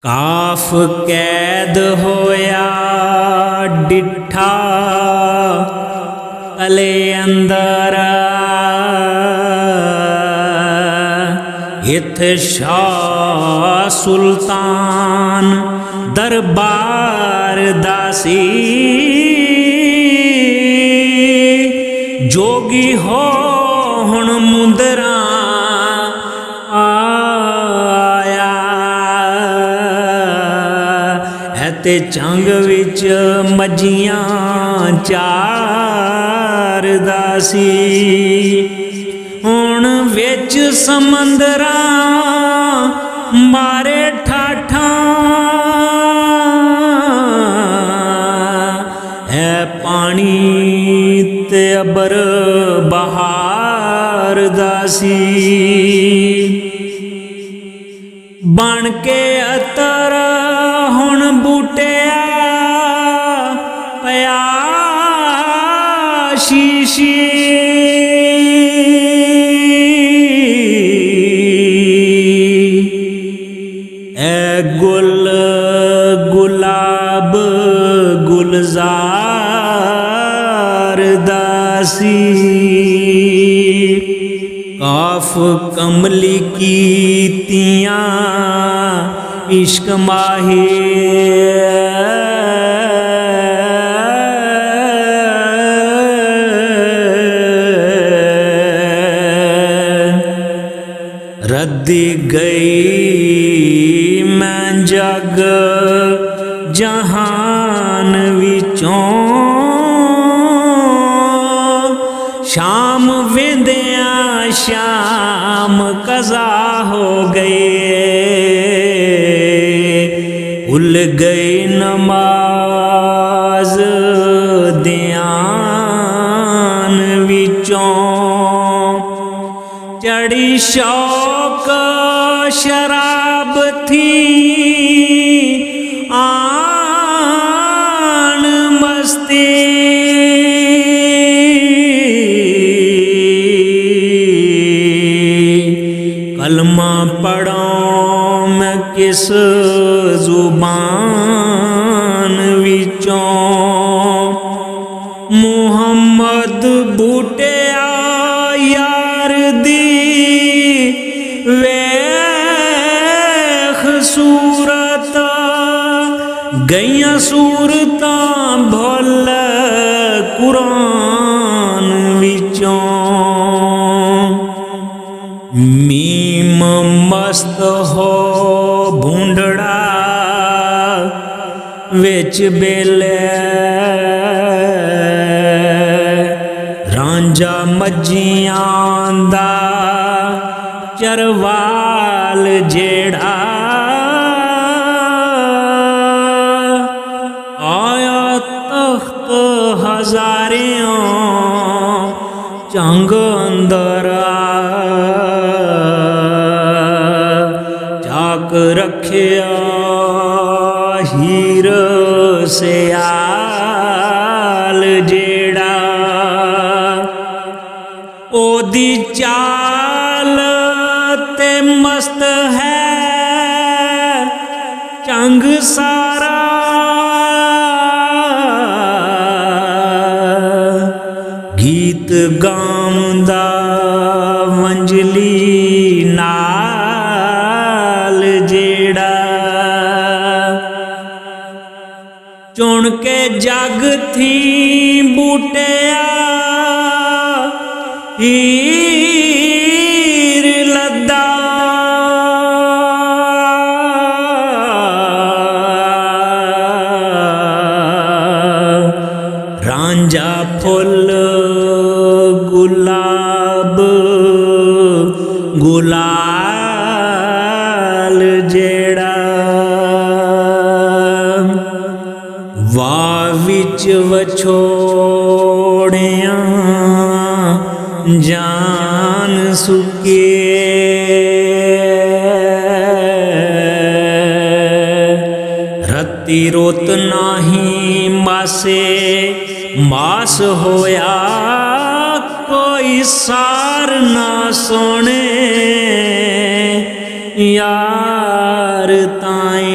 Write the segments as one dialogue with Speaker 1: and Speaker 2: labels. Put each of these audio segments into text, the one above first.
Speaker 1: ਕਾਫ ਕੈਦ ਹੋਇਆ ਡਿੱਠਾ ਕਲੇ ਅੰਦਰ, ਇਥ ਸ਼ਾਹ ਸੁਲਤਾਨ ਦਰਬਾਰ ਦਾਸੀ, ਜੋਗੀ ਹੋ ਹੁਣ ਮੁੰਦਰਾਂ ਆਇਆ, ਤੇ ਚੰਗ ਵਿੱਚ ਮੱਝੀਆਂ ਚਾਰਦਾ ਸੀ। ਹੁਣ ਵਿੱਚ ਸਮੁੰਦਰਾਂ ਮਾਰੇ ਠਾਠਾਂ, ਹੈ ਪਾਣੀ ਤੇ ਅਬਰ ਬਹਾਰ ਦਾ ਸੀ। ਬਣ ਕੇ ਅਤਰ ਹੁਣ ਬੂਟਿਆ ਪਿਆ ਸ਼ੀਸ਼ੀ, ਐ ਗੁਲ ਗੁਲਾਬ ਗੁਲਜ਼ਾਰ ਦਾ ਸੀ। ਕਾਫ ਕਮਲੀ ਕੀਤੀਆਂ इश्क माही, रद्दी गई मैं जग जहान विचों, शाम वेंदिया शाम कज़ा हो गई, भुल गई नमाज ध्यान विचों, चढ़ी शौक शराब थी आन मस्ती, कलमा पढ़ो मैं किस जुबान विचों, मुहम्मद बूटिया यार दी वेख सूरत, गईयां सूरतां भुल कुरान विचों, मीम मस्त हो भूंडड़ा विच बेले, रांझा मज्जियां दा चरवाल जेड़ा, आया तख्त हजारियों चंग अंदर, चाक रखिया हीर सियाल जेड़ा, ओदी चाल ते मस्त है चंग सारा, गीत गाउंदा वंजली नाल जेड़ा, चुन के जग थी बूटिया हीर लद्दा, रांझा फुल गुलाब गुलाल जेड़ा, वाह विच वछोड़िया जान सुके, रत्ती रोत नाही मासे मास होया, कोई सार ना सोने यार ताए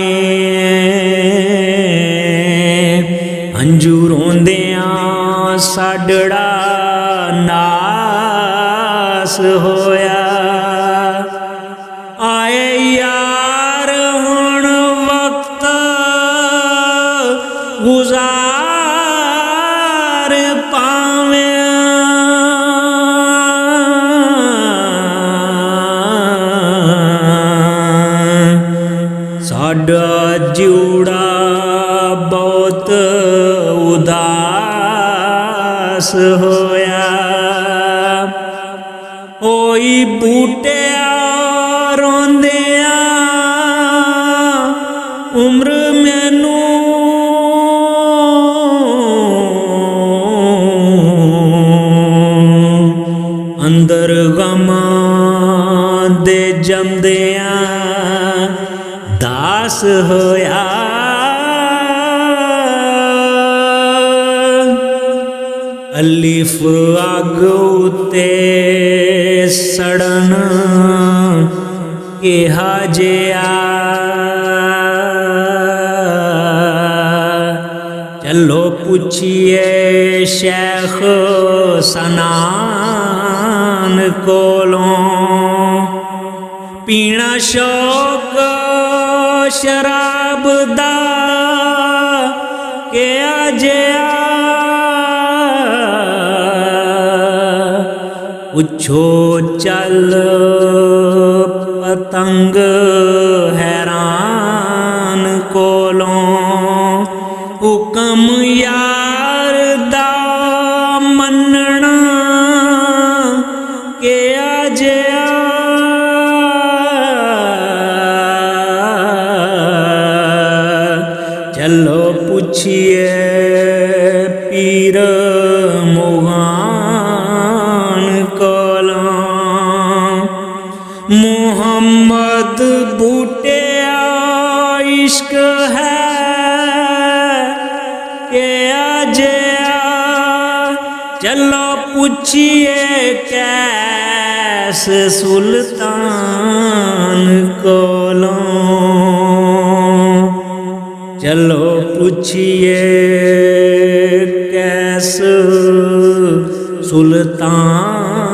Speaker 1: हंझू रोंदियां साडड़ा नास होया आए यार हुण वक्त गुजार पावे साडा जिउड़ा बहुत उदास होया ओई बूटिया रोंदिया उम्र मैनू अंदर गमां दे जमदिया दास होया अलिफ अग उते सड़न केहा जिया चलो पूछिए शेख सनान कोलों पीना शौक शराब दा केहा जिया पुछो चल पतंग हैरान कोलों हुकम यार दा मनना केहा जिया चलो पूछिए पीर मुगान कोलों मुहम्मद बूटिया इश्क है केहा जिया चलो पूछिए कैस सुल्तान कोलों चलो पूछिए कैस सुल्तान